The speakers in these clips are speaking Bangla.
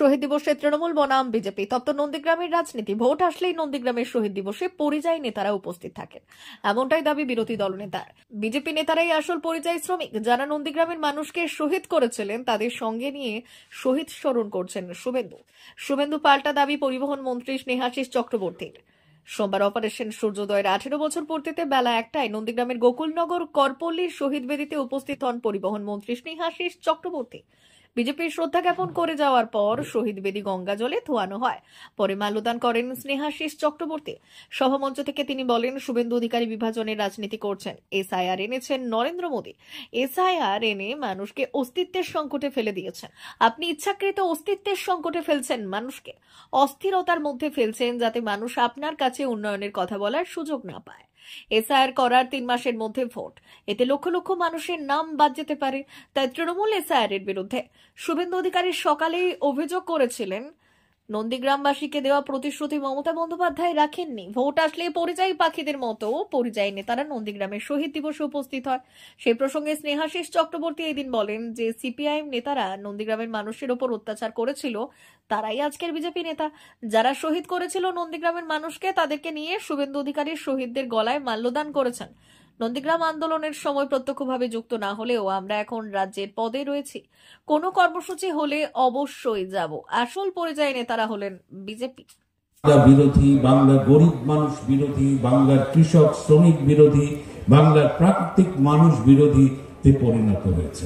শহীদ দিবসে তৃণমূল বনাম বিজেপি তপ্ত নন্দীগ্রামের রাজনীতি। ভোট আসলেই নন্দীগ্রামের শহীদ দিবসে পরিযায়ী নেতারা উপস্থিত থাকেন, এমনটাই দাবি বিরোধী দলনেতার। বিজেপি নেতারাই আসল পরিযায়ী শ্রমিক, যারা নন্দীগ্রামের মানুষকে শহীদ করেছিলেন তাদের সঙ্গে নিয়ে শহীদ স্মরণ করছেন শুভেন্দু পাল্টা দাবি পরিবহন মন্ত্রী স্নেহাশিস চক্রবর্তীর। সোমবার অপারেশন সূর্যোদয়ের 18 বছর পূর্তিতে বেলা 1টায় নন্দীগ্রামের গোকুলনগর করপল্লীর শহীদ বেদিতে উপস্থিত হন পরিবহন মন্ত্রী স্নেহাশিস চক্রবর্তী। বিজেপির শ্রদ্ধা জ্ঞাপন করে যাওয়ার পর শহীদ বেদি গঙ্গা জলে ধোয়ানো হয়। পরে মাল্যদান করেন স্নেহাশিস চক্রবর্তী। সভামঞ্চ থেকে তিনি বলেন, শুভেন্দু অধিকারী বিভাজনের রাজনীতি করছেন। এসআইআর এনেছেন নরেন্দ্র মোদী। এসআইআর এনে মানুষকে অস্তিত্বের সংকটে ফেলে দিয়েছেন। আপনি ইচ্ছাকৃত অস্তিত্বের সংকটে ফেলছেন, মানুষকে অস্থিরতার মধ্যে ফেলছেন, যাতে মানুষ আপনার কাছে উন্নয়নের কথা বলার সুযোগ না পায়। এসআইআর করার 3 মাসের মধ্যে ভোট, এতে লক্ষ লক্ষ মানুষের নাম বাদ যেতে পারে। তাই তৃণমূল এসআইআর এর বিরুদ্ধে। শুভেন্দু অধিকারী সকালেই অভিযোগ করেছিলেন, নন্দীগ্রামবাসীকে দেওয়া প্রতিশ্রুতি মমতা বন্দ্যোপাধ্যায় রাখেননি। ভোট আসলে পরিযায়ী পাখিদের মতো পরিযায়ী নেতারা নন্দীগ্রামের শহীদ দিবসে উপস্থিত হয়। সেই প্রসঙ্গে স্নেহাশিস চক্রবর্তী এদিন বলেন যে সিপিআইএম নেতারা নন্দীগ্রামের মানুষের ওপর অত্যাচার করেছিল, তারাই আজকের বিজেপি নেতা। যারা শহীদ করেছিল নন্দীগ্রামের মানুষকে, তাদেরকে নিয়ে শুভেন্দু অধিকারী শহীদদের গলায় মাল্যদান করেছেন। নন্দীগ্রাম আন্দোলনের সময় প্রত্যক্ষভাবে যুক্ত না হলেও আমরা এখন রাজ্যের পদে রয়েছি। কোনো কর্মসূচি হলে অবশ্যই যাব। আসল পরিযায়ী নেতারা হলেন বিজেপি বিরোধী, বাংলার গরিব মানুষ বিরোধী, বাংলার কৃষক শ্রমিক বিরোধী, বাংলার প্রাকৃতিক মানুষ বিরোধীতে পরিণত হয়েছে।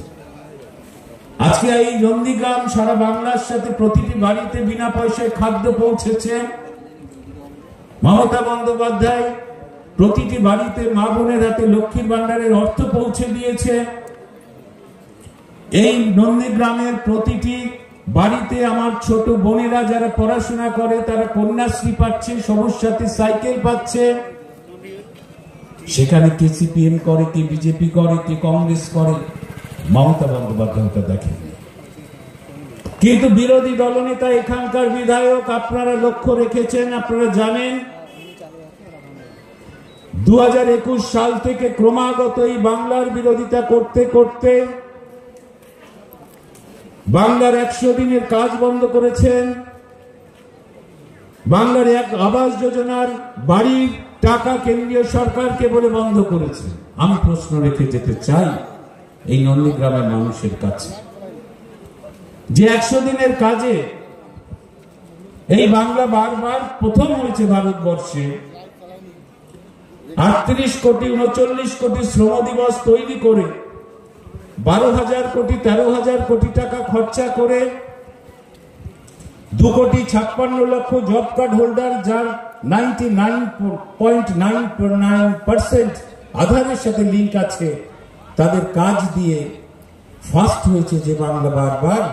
আজকে এই নন্দীগ্রাম সারা বাংলার সাথে প্রতিটি বাড়িতে বিনা পয়সায় খাদ্য পৌঁছেছে। মমতা বন্দ্যোপাধ্যায় প্রতিটি বাড়িতে মা বোনের হাতে লক্ষ্মীর ভান্ডারের অর্থ পৌঁছে দিয়েছে। এই নন্দীগ্রামের প্রতিটি বাড়িতে আমার ছোট বোনেরা যারা পড়াশোনা করে তারা কন্যাশ্রী পাচ্ছে, সবুজ সাথী সাইকেল পাচ্ছে। সেখানে কে সিপিএম করে, কে বিজেপি করে, কে কংগ্রেস করে, মমতা বন্দ্যোপাধ্যায় দেখেন। কিন্তু বিরোধী দলনেতা এখানকার বিধায়ক, আপনারা লক্ষ্য রেখেছেন, আপনারা জানেন 2021 সাল থেকে ক্রমাগত এই বাংলার বিরোধিতা করতে করতে বাংলার 100 দিনের কাজ বন্ধ করেছেন। বাংলার এক আবাস যোজনার বাড়ির টাকা কেন্দ্রীয় সরকারকে বলে বন্ধ করেছে। আমি প্রশ্ন রেখে যেতে চাই এই নন্দীগ্রামের মানুষের কাছে, যে 100 দিনের কাজে এই বাংলা বারবার প্রথম হয়েছে ভারতবর্ষে। 38 কোটি 39 কোটি শ্রম দিবস তৈরি করে 12,000 কোটি 13,000 কোটি টাকা খরচা করে 2 কোটি 56 লক্ষ জব কার্ড হোল্ডার, যার 99.99% আধারের সাথে লিঙ্ক আছে, তাদের কাজ দিয়ে ফার্স্ট হয়েছে যে বাংলা বারবার,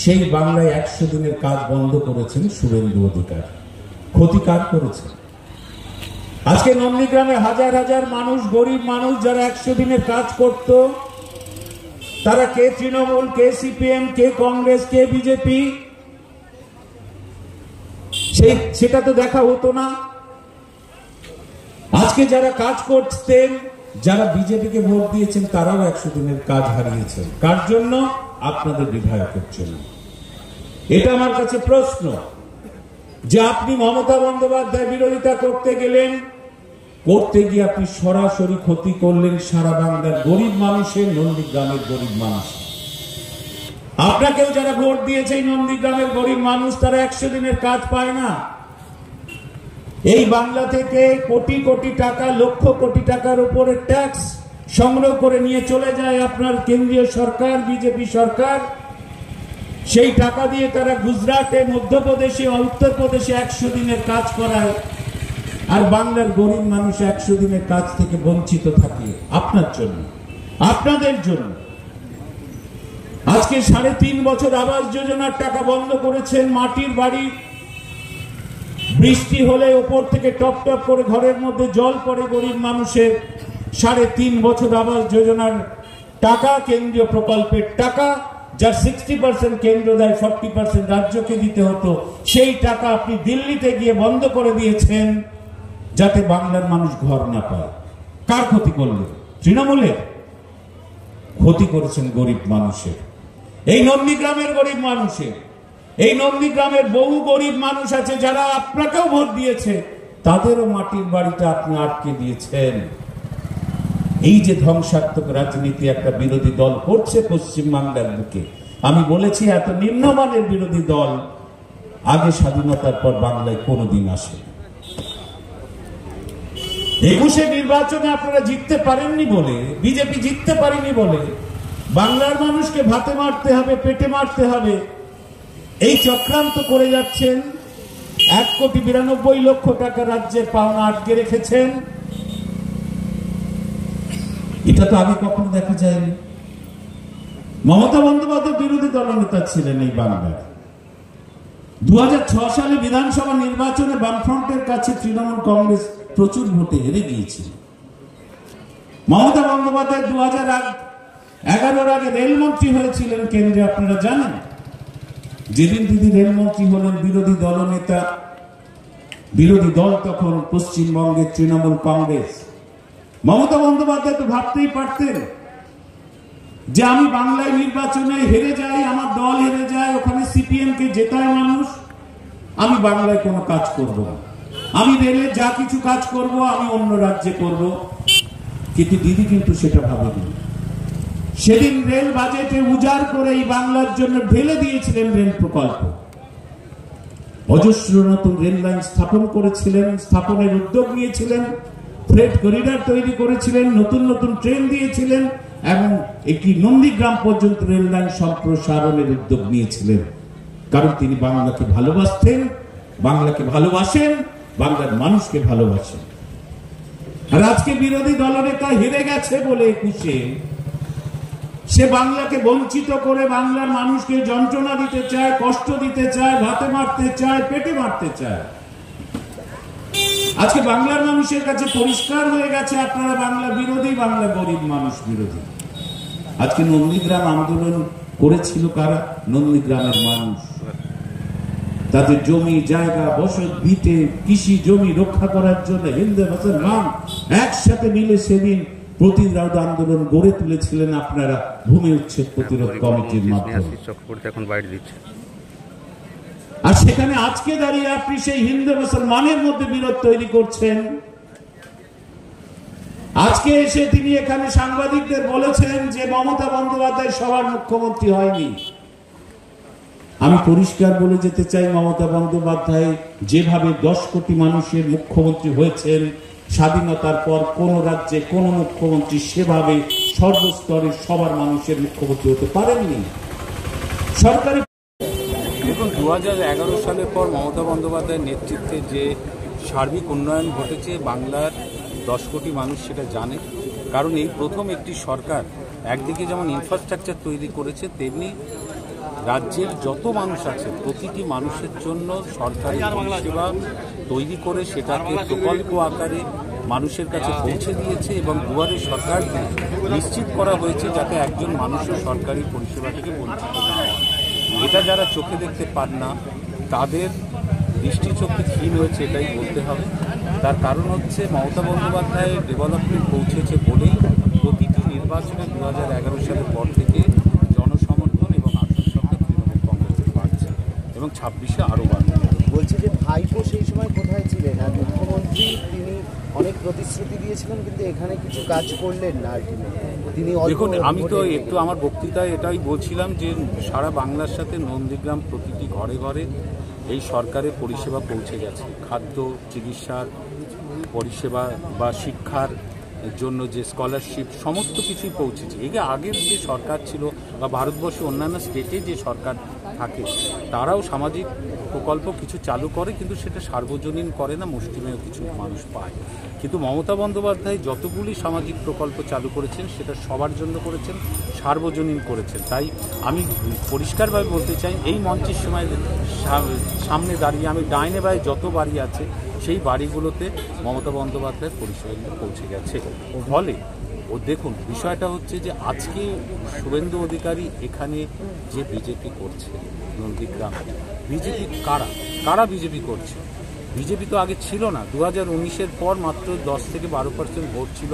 সেই বাংলায় 100 দিনের কাজ বন্ধ করেছেন শুভেন্দু অধিকারী। ক্ষতিকার করেছে। আজকে নন্দীগ্রামে হাজার হাজার মানুষ, গরিব মানুষ যারা 100 দিনের কাজ করত, তারা কে তৃণমূল, কে সিপিএম, কে কংগ্রেস, কে বিজেপি, সেটা তো দেখা হতো না। আজকে যারা কাজ করতেন, যারা বিজেপিকে ভোট দিয়েছেন, তারাও 100 দিনের কাজ হারিয়েছেন। কার জন্য? আপনাদের বিধায়কের জন্য। এটা আমার কাছে প্রশ্ন, যে আপনি মমতা বন্দ্যোপাধ্যায় বিরোধিতা করতে গেলেন, করতে গিয়ে আপনি সরাসরি ক্ষতি করলেন সারা বাংলার গরিব মানুষের, নন্দীগ্রামের গরিব মানুষ। আপনাকেও যারা ভোট দিয়েছে এই নন্দীগ্রামের গরিব মানুষ, তারা 100 দিনের কাজ পায় না। এই বাংলা থেকে কোটি কোটি টাকা, লক্ষ কোটি টাকার উপরে ট্যাক্স সংগ্রহ করে নিয়ে চলে যায় আপনার কেন্দ্রীয় সরকার, বিজেপি সরকার। সেই টাকা দিয়ে তারা গুজরাটে, মধ্যপ্রদেশে, উত্তরপ্রদেশে 100 দিনের কাজ করায়, আর বাংলার গরিব মানুষ 100 দিনের কাজ থেকে বঞ্চিত থাকে। আপনার জন্য, আপনাদের জন্য। আজকে 3.5 বছর আবাস যোজনার টাকা বন্ধ করেছেন। মাটির বাড়ি, বৃষ্টি হলে উপর থেকে টপ টপ করে ঘরের মধ্যে জল পড়ে গরিব মানুষের। 3.5 বছর আবাস যোজনার টাকা, কেন্দ্রীয় প্রকল্পের টাকা, যার 60% কেন্দ্র দেয়, 40% রাজ্যকে দিতে হতো, সেই টাকা আপনি দিল্লিতে গিয়ে বন্ধ করে দিয়েছেন, যাতে বাংলার মানুষ ঘর না পায়। কার ক্ষতি করলেন? তৃণমূলের। ক্ষতি করেছেন গরিব মানুষের, এই নন্দীগ্রামের গরিব মানুষের। এই নন্দীগ্রামের বহু গরিব মানুষ আছে যারা আপনাকেও ভোট দিয়েছে, তাদেরও মাটির বাড়িটা আপনি আটকে দিয়েছেন। এই যে ধ্বংসাত্মক রাজনীতি একটা বিরোধী দল করছে পশ্চিমবাংলার বুকে, আমি বলেছি এত নিম্নমানের বিরোধী দল আগে স্বাধীনতার পর বাংলায় কোনোদিন আসে। 21-এ নির্বাচনে আপনারা জিততে পারেননি বলে, বিজেপি জিততে পারেনি বলে বাংলার মানুষকে ভাতে মারতে হবে, পেটে মারতে হবে, এই চক্রান্ত করে যাচ্ছেন। 1,92,00,000 টাকা রাজ্যের পাওনা আটকে রেখেছেন। এটা তো আগে কখনো দেখা যায়নি। মমতা বন্দ্যোপাধ্যায় বিরোধী দলনেতা ছিলেন এই বাংলার। 2006 সালে বিধানসভা নির্বাচনে বামফ্রন্টের কাছে তৃণমূল কংগ্রেস প্রচুর ভোটে হেরে গিয়েছিল। মমতা বন্দ্যোপাধ্যায় 2011-এর আগে রেলমন্ত্রী হয়েছিলেন কেন্দ্রে, আপনারা জানেন। যেদিন দিদি রেলমন্ত্রী হলেন বিরোধী দলনেতা, বিরোধী দল তখন পশ্চিমবঙ্গের তৃণমূল কংগ্রেস। মমতা বন্দ্যোপাধ্যায় তো ভাবতেই পারতেন যে আমি বাংলায় নির্বাচনে হেরে যাই, আমার দল হেরে যায়, ওখানে সিপিএম কে জেতায় মানুষ, আমি বাংলায় কোনো কাজ করব না, আমি রেলে যা কিছু কাজ করব আমি অন্য রাজ্যে করব। কিন্তু দিদি কিন্তু সেটা ভাবেনি। সেদিন রেল বাজেটে উজাড় করে এই বাংলার জন্য ঢেলে দিয়েছিলেন রেল প্রকল্প। অজস্র নতুন রেল লাইন স্থাপন করেছিলেন, স্থাপনের উদ্যোগ নিয়েছিলেন, ফ্রেট করিডর তৈরি করেছিলেন, নতুন নতুন ট্রেন দিয়েছিলেন এবং একটি নন্দীগ্রাম পর্যন্ত রেল লাইন সম্প্রসারণের উদ্যোগ নিয়েছিলেন। কারণ তিনি বাংলাকে ভালোবাসতেন, বাংলাকে ভালোবাসেন, বাংলার মানুষকে ভালোবাসেন। আর আজকে বিরোধী দলনেতা হেরে গেছে বলে 21-এ সে বাংলাকে বঞ্চিত করে বাংলার মানুষকে যন্ত্রণা দিতে চায়, কষ্ট দিতে চায়, ভাতে মারতে চায়, পেটে মারতে চায়। আজকে বাংলার মানুষের কাছে পরিষ্কার হয়ে গেছে আপনারা বাংলা বিরোধী, বাংলা গরিব মানুষ বিরোধী। আজকে নন্দীগ্রাম আন্দোলন করেছিল কারা? নন্দীগ্রামের মানুষ। তাদের জমি জায়গা, বসত ভিটে, কৃষি জমি রক্ষা করার জন্য হিন্দু মুসলমান একসাথে মিলে সেদিন প্রতিরোধ আন্দোলন গড়ে তুলেছিলেন আপনারা ভূমি উচ্ছেদ প্রতিরোধ কমিটির মাধ্যমে। আর সেখানে আজকে দাঁড়িয়ে আপনি সেই হিন্দু মুসলমানের মধ্যে বিরোধ তৈরি করছেন। আজকে এসে তিনি এখানে সাংবাদিকদের বলেছেন যে মমতা বন্দ্যোপাধ্যায় সবার মুখ্যমন্ত্রী হয়নি। আমি পরিষ্কার বলে যেতে চাই, মমতা বন্দ্যোপাধ্যায় যেভাবে 10 কোটি মানুষের মুখ্যমন্ত্রী হয়েছেন স্বাধীনতার পর কোন রাজ্যে কোন মুখ্যমন্ত্রী সেভাবে সর্বস্তরের সবার মানুষের মুখ্যমন্ত্রী হতে পারেননি। সরকারি দেখুন, 2011 সালের পর মমতা বন্দ্যোপাধ্যায়ের নেতৃত্বে যে সার্বিক উন্নয়ন ঘটেছে বাংলার 10 কোটি মানুষ সেটা জানে। কারণ এই প্রথম একটি সরকার একদিকে যেমন ইনফ্রাস্ট্রাকচার তৈরি করেছে, তেমনি রাজ্যের যত মানুষ আছে প্রতিটি মানুষের জন্য সরকারি পরিষেবা তৈরি করে সেটাকে প্রকল্প আকারে মানুষের কাছে পৌঁছে দিয়েছে এবং দুয়ারে সরকার নিশ্চিত করা হয়েছে যাতে একজন মানুষও সরকারি পরিষেবা থেকে বঞ্চিত না হয়। এটা যারা চোখে দেখতে পান না তাদের দৃষ্টিচক্ষু ক্ষীণ হয়েছে, এটাই বলতে হবে। তার কারণ হচ্ছে মমতা বন্দ্যোপাধ্যায় ডেভেলপমেন্ট পৌঁছেছে বলেই প্রতিটি নির্বাচনে 2011 সালের পর থেকে জনসমর্থন এবং আসন সংখ্যা তৃণমূল কংগ্রেসের বাড়ছে এবং 26-এ আরও বাড়বে। বলছি যে ভাইপো সেই সময় কোথায় ছিলেন? আর মুখ্যমন্ত্রী তিনি অনেক প্রতিশ্রুতি দিয়েছিলেন কিন্তু এখানে কিছু কাজ করলেন না। তিনি দেখুন, আমি তো একটু আমার বক্তৃতায় এটাই বলছিলাম যে সারা বাংলার সাথে নন্দীগ্রাম প্রতিটি ঘরে ঘরে এই সরকারের পরিষেবা পৌঁছে গেছে। খাদ্য, চিকিৎসার পরিষেবা বা শিক্ষার জন্য যে স্কলারশিপ সমস্ত কিছুই পৌঁছেছে। এই যে আগের যে সরকার ছিল বা ভারতবর্ষে অন্যান্য স্টেটে যে সরকার থাকে তারাও সামাজিক প্রকল্প কিছু চালু করে কিন্তু সেটা সার্বজনীন করে না, মুষ্টিমেয় কিছু মানুষ পায়। কিন্তু মমতা বন্দ্যোপাধ্যায় যতগুলি সামাজিক প্রকল্প চালু করেছেন সেটা সবার জন্য করেছেন, সার্বজনীন করেছেন। তাই আমি পরিষ্কারভাবে বলতে চাই, এই মঞ্চের সময় সামনে দাঁড়িয়ে আমি ডাইনে বায়ে যত বাড়ি আছে সেই বাড়িগুলোতে মমতা বন্দ্যোপাধ্যায়ের পরিষেবা পৌঁছে গেছে। ফলে ও দেখুন, বিষয়টা হচ্ছে যে আজকে শুভেন্দু অধিকারী এখানে যে বিজেপি করছে নন্দীগ্রাম, বিজেপি কারা বিজেপি করছে? বিজেপি তো আগে ছিল না। 2019-এর পর মাত্র 10 থেকে 12% ভোট ছিল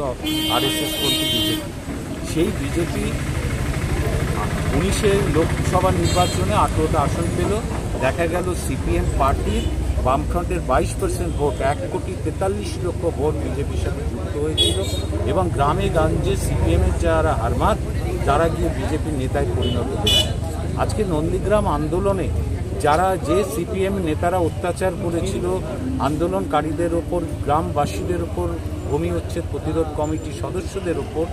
RSS পন্থী বিজেপি। সেই বিজেপি 19-এর লোকসভা নির্বাচনে 18টা আসন পেল, দেখা গেল সিপিএম পার্টির বামফ্রন্টের 22% ভোট, 1,43,00,000 ভোট বিজেপির সাথে যুক্ত হয়েছিল এবং গ্রামে গঞ্জে সিপিএমের যারা হারমাত তারা গিয়ে বিজেপির নেতায় পরিণত হয়েছে। আজকে নন্দীগ্রাম আন্দোলনে যারা যে সিপিএম নেতারা অত্যাচার করেছিল আন্দোলনকারীদের ওপর, গ্রামবাসীদের ওপর, ভূমি উচ্ছেদ প্রতিরোধ কমিটির সদস্যদের ওপর,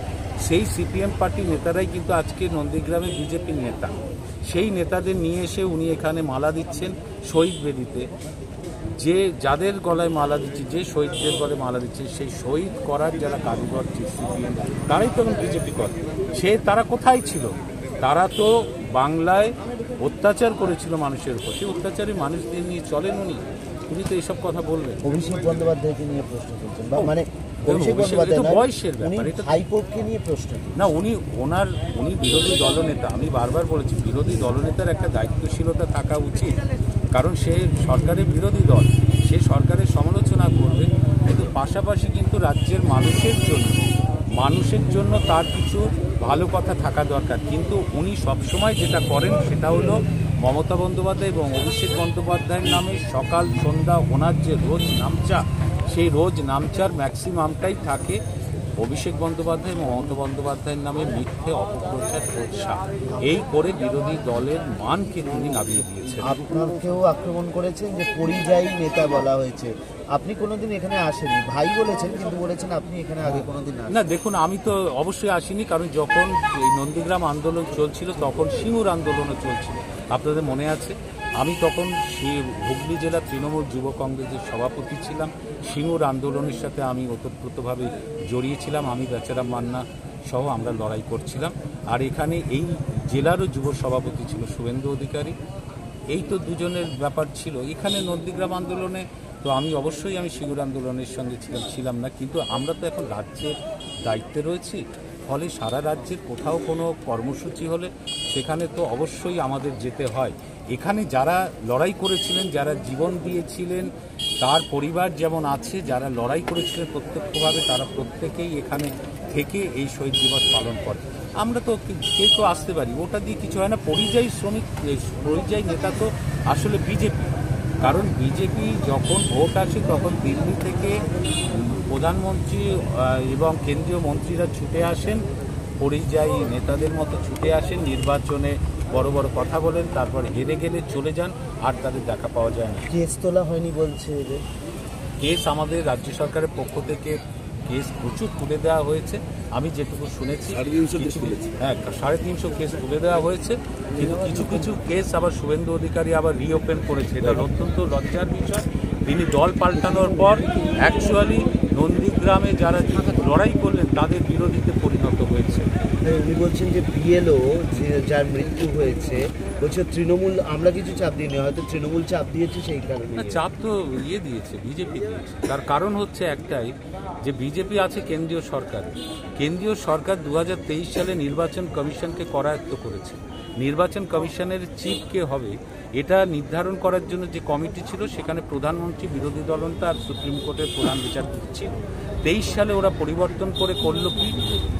সেই সিপিএম পার্টির নেতারাই কিন্তু আজকে নন্দীগ্রামে বিজেপির নেতা। সেই নেতাদের নিয়ে এসে উনি এখানে মালা দিচ্ছেন শহীদ বেদিতে। যে যাদের গলায় মালা দিচ্ছে, যে শহীদদের গলায় মালা দিচ্ছে, সেই শহীদ করার যারা কারিগর যে সিপিএম, তারাই তো বিজেপি করে। তারা কোথায় ছিল? তারা তো বাংলায় অত্যাচার করেছিল মানুষের উপর, সেই অত্যাচারী মানুষদের নিয়ে চলেন উনি তো এইসব কথা বলবেন। অভিষেক বন্দ্যোপাধ্যায়কে নিয়ে প্রশ্ন করছেন, মানে বয়সের ব্যাপার, হাইকোর্টকে নিয়ে প্রশ্ন না। উনি বিরোধী দলনেতা। আমি বারবার বলেছি, বিরোধী দলনেতার একটা দায়িত্বশীলতা থাকা উচিত, কারণ সে সরকারের বিরোধী দল, সে সরকারের সমালোচনা করবে, কিন্তু পাশাপাশি কিন্তু রাজ্যের মানুষের জন্য তার কিছু ভালো কথা থাকা দরকার। কিন্তু উনি সবসময় যেটা করেন সেটা হলো মমতা বন্দ্যোপাধ্যায় এবং অভিষেক বন্দ্যোপাধ্যায়ের নামে সকাল সন্ধ্যা ওনার যে রোজ নামচা, সেই রোজ নামচার ম্যাক্সিমামটাই থাকে অভিষেক বন্দ্যোপাধ্যায় এবং মমতা বন্দ্যোপাধ্যায়ের নামে মিথ্যে অপপ্রচার প্রচার, এই করে বিরোধী দলের মানকে তিনি নামিয়ে দিয়েছেন। আপনাকেও আক্রমণ করেছেন যে পরিযায়ী নেতা বলা হয়েছে, আপনি কোনোদিন এখানে আসেনি, ভাই বলেছেন, কিন্তু বলেছেন আপনি এখানে আগে কোনোদিন না। দেখুন, আমি তো অবশ্যই আসিনি, কারণ যখন এই নন্দীগ্রাম আন্দোলন চলছিল তখন সিঙ্গুর আন্দোলনও চলছিল, আপনাদের মনে আছে। আমি তখন হুগলি জেলা তৃণমূল যুব কংগ্রেসের সভাপতি ছিলাম। সিঙ্গুর আন্দোলনের সাথে আমি ওতপ্রোতভাবে জড়িয়েছিলাম, আমি বেচারাম মান্না সহ আমরা লড়াই করছিলাম। আর এখানে এই জেলারও যুব সভাপতি ছিল শুভেন্দু অধিকারী, এই তো দুজনের ব্যাপার ছিল। এখানে নন্দীগ্রাম আন্দোলনে তো আমি অবশ্যই সিঙ্গুর আন্দোলনের সঙ্গে ছিলাম না, কিন্তু আমরা তো এখন রাজ্যের দায়িত্বে রয়েছি, ফলে সারা রাজ্যের কোথাও কোনো কর্মসূচি হলে সেখানে তো অবশ্যই আমাদের যেতে হয়। এখানে যারা লড়াই করেছিলেন, যারা জীবন দিয়েছিলেন, তার পরিবার যেমন আছে, যারা লড়াই করেছিলেন প্রত্যক্ষভাবে, তারা প্রত্যেকেই এখানে থেকে এই শহীদ দিবস পালন করে। আমরা তো কেউ তো আসতে পারি, ওটা দিয়ে কিছু হয় না। পরিযায়ী নেতা তো আসলে বিজেপি, কারণ বিজেপি যখন ভোট আসে তখন দিল্লি থেকে প্রধানমন্ত্রী এবং কেন্দ্রীয় মন্ত্রীরা ছুটে আসেন, পরিযায়ী নেতাদের মতো ছুটে আসেন, নির্বাচনে বড় বড় কথা বলেন, তারপর হেরে গেলে চলে যান, আর তাদের দেখা পাওয়া যায় না। কেস তোলা হয়নি বলছে, কেস আমাদের রাজ্য সরকারের পক্ষ থেকে কেস প্রচুর তুলে দেওয়া হয়েছে। আমি যেটুকু শুনেছি 350 কেস তুলে দেওয়া হয়েছে, কিন্তু কিছু কিছু কেস আবার শুভেন্দু অধিকারী আবার রিওপেন করেছে। এটা অত্যন্ত লজ্জার বিষয়। তিনি দল পাল্টানোর পর অ্যাকচুয়ালি নন্দীগ্রামে যারা লড়াই করলেন তাদের বিরোধীতে পরিণত হয়েছে। উনি বলছেন যে বিএলও যার মৃত্যু হয়েছে, বলছে তৃণমূল, আমরা কিছু চাপ দিইনি, হয়তো তৃণমূল চাপ দিয়েছে, সেই কারণে। চাপ তো দিয়েছে, বিজেপি দিয়েছে। তার কারণ হচ্ছে একটাই, যে বিজেপি আছে কেন্দ্রীয় সরকারে। কেন্দ্রীয় সরকার 2023 সালে নির্বাচন কমিশনকে করায়ত্ত করেছে। নির্বাচন কমিশনের চিফ কে হবে এটা নির্ধারণ করার জন্য যে কমিটি ছিল, সেখানে প্রধানমন্ত্রী, বিরোধী দলনেতা আর সুপ্রিম কোর্টের প্রধান বিচারপতি ছিল। 23 সালে ওরা পরিবর্তন করে করলো কি,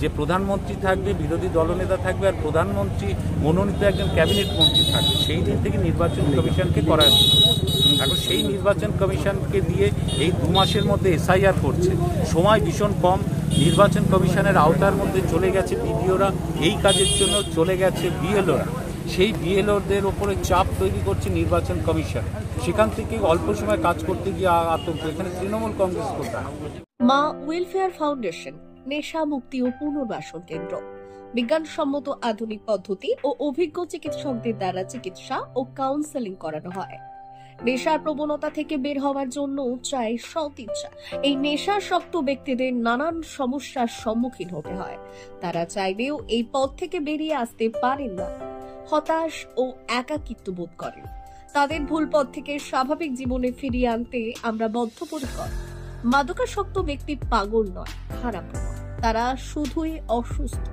যে প্রধানমন্ত্রী থাকবে, বিরোধী দলনেতা থাকবে, আর প্রধানমন্ত্রী মনোনীত একজন ক্যাবিনেট মন্ত্রী থাকবে। সেই দিন থেকে নির্বাচন কমিশনকে করায়ত্ত করেছে। এখন সেই নির্বাচন কমিশনকে দিয়ে এই 2 মাসের মধ্যে এসআইআর করছে, সময় ভীষণ কম। নির্বাচন কমিশনের আওতার মধ্যে চলে গেছে বিডিওরা, এই কাজের জন্য চলে গেছে বিএলওরা। সেই বিএলওদের ওপরে চাপ তৈরি করছে নির্বাচন কমিশন, সেখান থেকে অল্প সময় কাজ করতে গিয়ে আতঙ্ক। এখানে তৃণমূল কংগ্রেস কোথায়? মা ওয়েলফেয়ার ফাউন্ডেশন নেশা মুক্তি ও পুনর্বাসন কেন্দ্র, বিজ্ঞানসম্মত আধুনিক পদ্ধতি ও অভিজ্ঞ চিকিৎসকদের দ্বারা চিকিৎসা ও কাউন্সেলিং করানো হয়। নেশার প্রবণতা থেকে বের হওয়ার জন্য চাই সৎ ইচ্ছা। এই নেশাসক্ত ব্যক্তিদের নানান সমস্যার সম্মুখীন হতে হয়, তারা চাইলেও এই পথ থেকে বেরিয়ে আসতে পারেন না, হতাশ ও একাকিত্ব বোধ করেন। তাদের ভুল পথ থেকে স্বাভাবিক জীবনে ফিরিয়ে আনতে আমরা বদ্ধপরিকর। মাদকাসক্ত ব্যক্তি পাগল নয়, খারাপ নয়, তারা শুধুই অসুস্থ।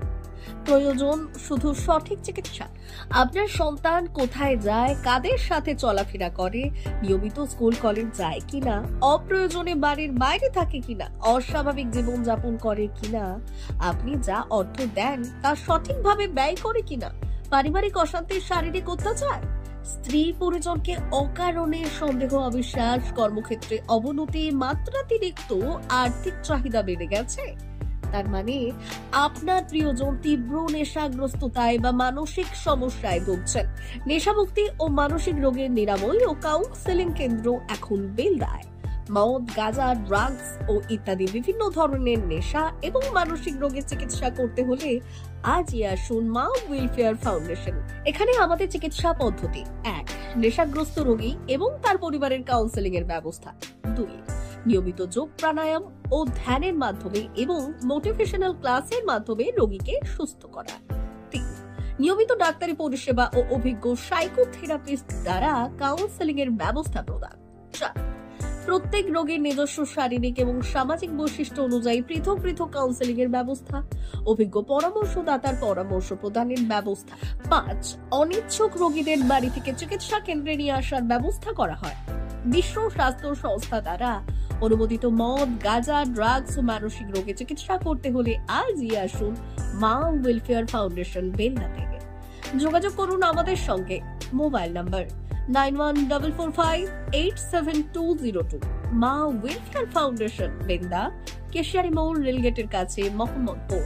প্রয়োজন শুধু সঠিক চিকিৎসা। আপনার সন্তান কোথায় যায়, কাদের সাথে চলাফেরা করে, নিয়মিত স্কুল কলেজ যায় কিনা, অপ্রয়োজনে বাড়ির বাইরে থাকে কিনা, অস্বাভাবিক জীবন যাপন করে কিনা, আপনি যা অর্থ দেন তা সঠিকভাবে ব্যয় করে কিনা, পারিবারিক অশান্তির শারীরিক অত্যাচার, স্ত্রী পরিজনকে অকারণে সন্দেহ, অবিশ্বাস, কর্মক্ষেত্রে অবনতি, মাত্রাতিরিক্ত আর্থিক চাহিদা বেড়ে গেছে, তার মানে আপনার প্রিয়জন তীব্র নেশাগ্রস্ততায় বা মানসিক সমস্যায় ভুগছেন। নেশামুক্তি ও মানসিক রোগের নিরাময় ও কাউন্সেলিং কেন্দ্র এখন বেলদায়। মদ, গাঁজা, ড্রাগস ও ইত্যাদি বিভিন্ন ধরনের নেশা এবং মানসিক রোগের চিকিৎসা করতে হলে আজই আসুন মা ওয়েলফেয়ার ফাউন্ডেশন। এখানে আমাদের চিকিৎসা পদ্ধতি: 1. নেশাগ্রস্ত রোগী এবং তার পরিবারের কাউন্সেলিং এর ব্যবস্থা। 2. নিয়মিত যোগ, প্রাণায়াম ও ধ্যানের মাধ্যমে এবং মোটিভেশনাল ক্লাসের মাধ্যমে রোগীকে সুস্থ করা। 3. নিয়মিত ডাক্তারি পরিষেবা ও অভিজ্ঞ সাইকোথেরাপিস্ট দ্বারা কাউন্সেলিং এর ব্যবস্থা প্রদান। 4. প্রত্যেক রোগীর নিজস্ব শারীরিক এবং সামাজিক বৈশিষ্ট্য অনুযায়ী পৃথক পৃথক কাউন্সেলিং এর ব্যবস্থা, অভিজ্ঞ পরামর্শদাতার পরামর্শ প্রদানের ব্যবস্থা। 5. অনিচ্ছুক রোগীদের বাড়ি থেকে চিকিৎসা কেন্দ্রে নিয়ে আসার ব্যবস্থা করা হয়। বিশ্ব স্বাস্থ্য সংস্থা দ্বারা অনুমোদিত মদ, গাঁজা, ড্রাগস ও মানসিক রোগে চিকিৎসা করতে হলে আজই আসুন মা ওয়েলফেয়ার ফাউন্ডেশন বেলদা থেকে। যোগাযোগ করুন আমাদের সঙ্গে। Mobile number 9144587202। মা ওয়েলফেয়ার ফাউন্ডেশন, বেলদা, কেশিয়ারি মোড়, রেলগেটের কাছে, মোহাম্মদপুর।